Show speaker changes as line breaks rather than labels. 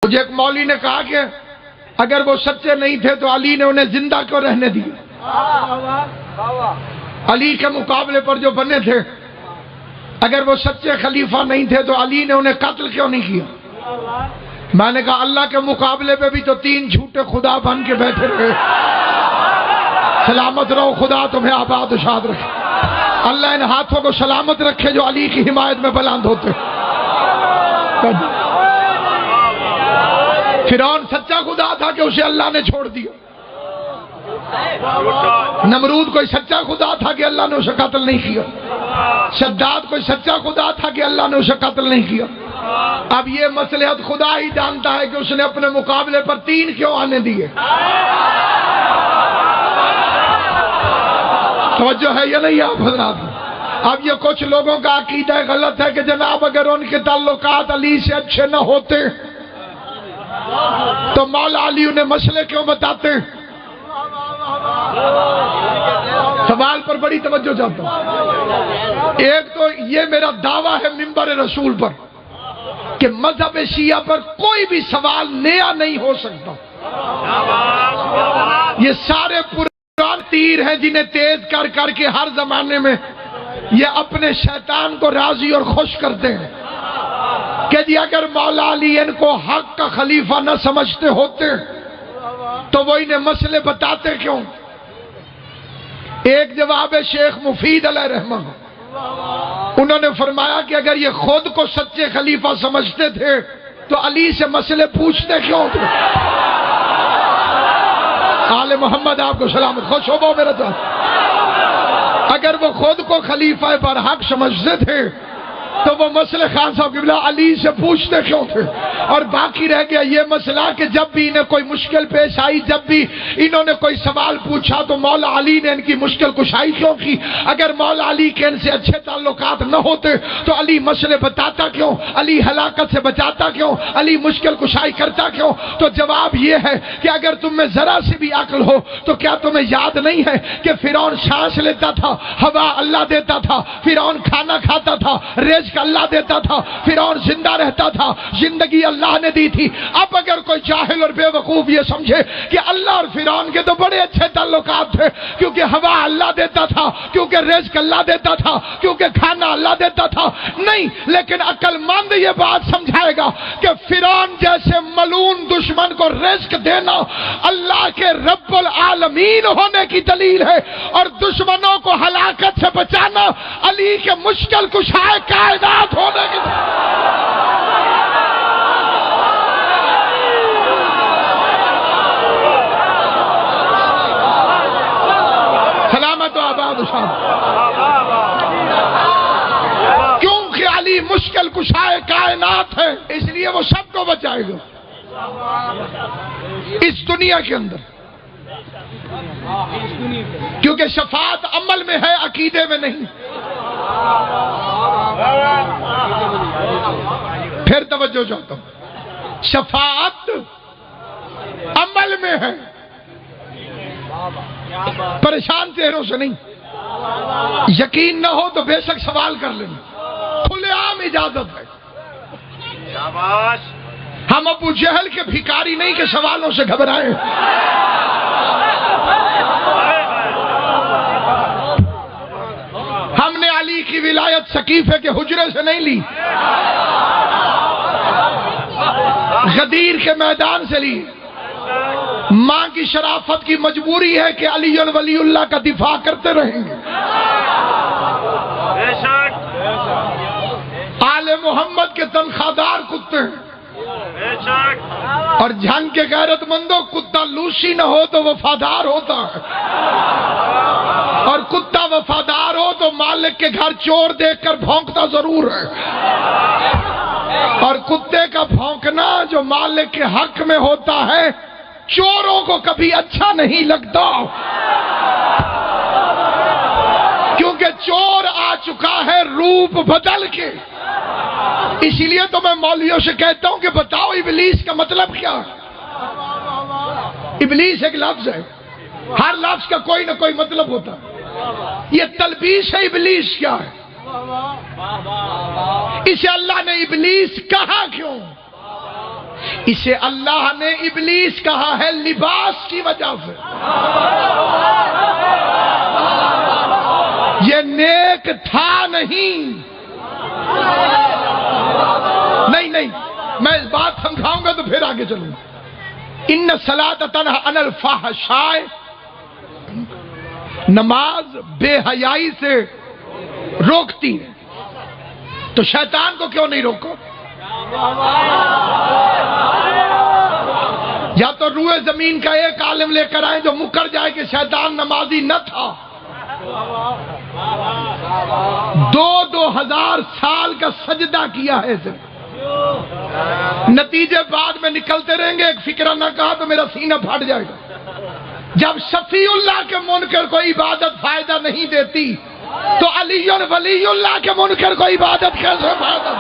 مجھے ایک مولوی نے کہا کہ اگر وہ سچے نہیں تھے تو علی نے انہیں زندہ کیوں رہنے دیا؟ علی کے مقابلے پر جو بنے تھے اگر وہ سچے خلیفہ نہیں تھے تو علی نے انہیں قتل کیوں نہیں کیا؟ میں نے کہا اللہ کے مقابلے پہ بھی تو 3 جھوٹے خدا بن کے بیٹھے رہے۔ سلامت رہو، خدا تمہیں آباد و شاد رکھے۔ اللہ ان ہاتھوں کو سلامت رکھے جو علی کی حمایت میں بلند ہوتے۔ فرعون سچا خدا تھا کہ اسے اللہ نے چھوڑ دیا۔ نمرود کوئی سچا خدا تھا کہ اللہ نے اسے قتل نہیں کیا۔ شداد کوئی سچا خدا تھا کہ اللہ نے اسے قتل نہیں کیا۔ اب یہ مصلحت خدا ہی جانتا ہے کہ اس نے اپنے مقابلے پر 3 کیوں آنے دیے۔ توجہ ہے یا نہیں آپ حضرات؟ اب یہ کچھ لوگوں کا عقیدہ غلط ہے کہ جناب اگر ان کے تعلقات علی سے اچھے نہ ہوتے تو مولا علی انہیں مسئلے کیوں بتاتے؟ سوال پر بڑی توجہ چاہتا ہوں۔ ایک تو یہ میرا دعویٰ ہے منبر رسول پر کہ مذہب شیعہ پر کوئی بھی سوال نیا نہیں ہو سکتا۔ یہ سارے پرانے تیر ہیں جنہیں تیز کر کر کے ہر زمانے میں یہ اپنے شیطان کو راضی اور خوش کرتے ہیں کہ جی اگر مولا علی ان کو حق کا خلیفہ نہ سمجھتے ہوتے تو وہ انہیں مسئلے بتاتے کیوں؟ ایک جواب ہے شیخ مفید علیہ رحمہ، انہوں نے فرمایا کہ اگر یہ خود کو سچے خلیفہ سمجھتے تھے تو علی سے مسئلے پوچھتے کیوں تھے؟ آل محمد آپ کو سلامت، خوش ہو میرا چاہتا۔ اگر وہ خود کو خلیفہ پر حق سمجھتے تھے تو وہ مسئلے خان صاحب قبلہ علی سے پوچھتے کیوں تھے؟ اور باقی رہ گیا یہ مسئلہ کہ جب بھی انہیں کوئی مشکل پیش آئی، جب بھی انہوں نے کوئی سوال پوچھا تو مولا علی نے ان کی مشکل کشائی کیوں کی؟ اگر مولا علی کے ان سے اچھے تعلقات نہ ہوتے تو علی مسئلے بتاتا کیوں؟ علی ہلاکت سے بچاتا کیوں؟ علی مشکل کشائی کرتا کیوں؟ تو جواب یہ ہے کہ اگر تم میں ذرا سی بھی عقل ہو تو کیا تمہیں یاد نہیں ہے کہ فرعون سانس لیتا تھا، ہوا اللہ دیتا تھا، فرعون کھانا کھاتا تھا، رزق اللہ دیتا تھا، فرعون زندہ رہتا تھا، زندگی اللہ نے دی تھی۔ اب اگر کوئی جاہل اور بے وقوف یہ سمجھے کہ اللہ اور فرعون کے تو بڑے اچھے تعلقات تھے کیونکہ ہوا اللہ دیتا تھا، کیونکہ رزق اللہ دیتا تھا، کیونکہ کھانا اللہ دیتا تھا، نہیں، لیکن عقل مند یہ بات سمجھائے گا کہ فرعون جیسے ملعون دشمن کو رزق دینا اللہ کے رب العالمین ہونے کی دلیل ہے، اور دشمنوں کو ہلاکت سے بچانا علی کے مشکل کشائے کائنات ہونے کی سلامت و آباد و شاد۔ کیونکہ علی مشکل کشائے کائنات ہے اس لیے وہ سب کو بچائے گا اس دنیا کے اندر، کیونکہ شفاعت عمل میں ہے، عقیدے میں نہیں۔ پھر توجہ چاہتا ہوں، شفاعت عمل میں ہے، پریشان چہروں سے نہیں۔ یقین نہ ہو تو بے شک سوال کر لیں، کھلے عام اجازت ہے۔ ہم ابو جہل کے بھکاری نہیں کہ سوالوں سے گھبرائیں۔ ہم نے علی کی ولایت سقیفے کے حجرے سے نہیں لی، غدیر کے میدان سے لی۔ ماں کی شرافت کی مجبوری ہے کہ علی ولی اللہ کا دفاع کرتے رہیں گے۔ آل محمد کے تنخواہ دار کتے ہیں، اور جھنگ کے غیرت مندوں کتا لوسی نہ ہو تو وفادار ہوتا ہے، اور کتا وفادار ہو تو مالک کے گھر چور دیکھ کر بھونکتا ضرور ہے، اور کتے کا بھونکنا جو مالک کے حق میں ہوتا ہے چوروں کو کبھی اچھا نہیں لگتا، کیونکہ چور آ چکا ہے روپ بدل کے۔ اسی لیے تو میں مولویوں سے کہتا ہوں کہ بتاؤ ابلیس کا مطلب کیا ہے؟ ابلیس ایک لفظ ہے، ہر لفظ کا کوئی نہ کوئی مطلب ہوتا ہے۔ یہ تلبیس ہے ابلیس کیا ہے؟ اسے اللہ نے ابلیس کہا کیوں؟ اسے اللہ نے ابلیس کہا ہے لباس کی وجہ سے. یہ نیک تھا نہیں. نہیں میں اس بات سمجھاؤں گا تو پھر آگے چلوں. ان الصلاۃ تنہی عن الفحشاء، نماز بے حیائی سے روکتی ہے. تو شیطان کو کیوں نہیں روکا؟ یا تو روئے زمین کا ایک عالم لے کر آئیں جو مکر جائے کہ شیطان نمازی نہ تھا. 2000 سال کا سجدہ کیا ہے صرف. نتیجے بعد میں نکلتے رہیں گے. ایک فکرہ نہ کہا تو میرا سینہ پھٹ جائے گا. جب شفیع اللہ کے منکر کو عبادت فائدہ نہیں دیتی تو علی ولی اللہ کے منکر کو عبادت کیسے فائدہ؟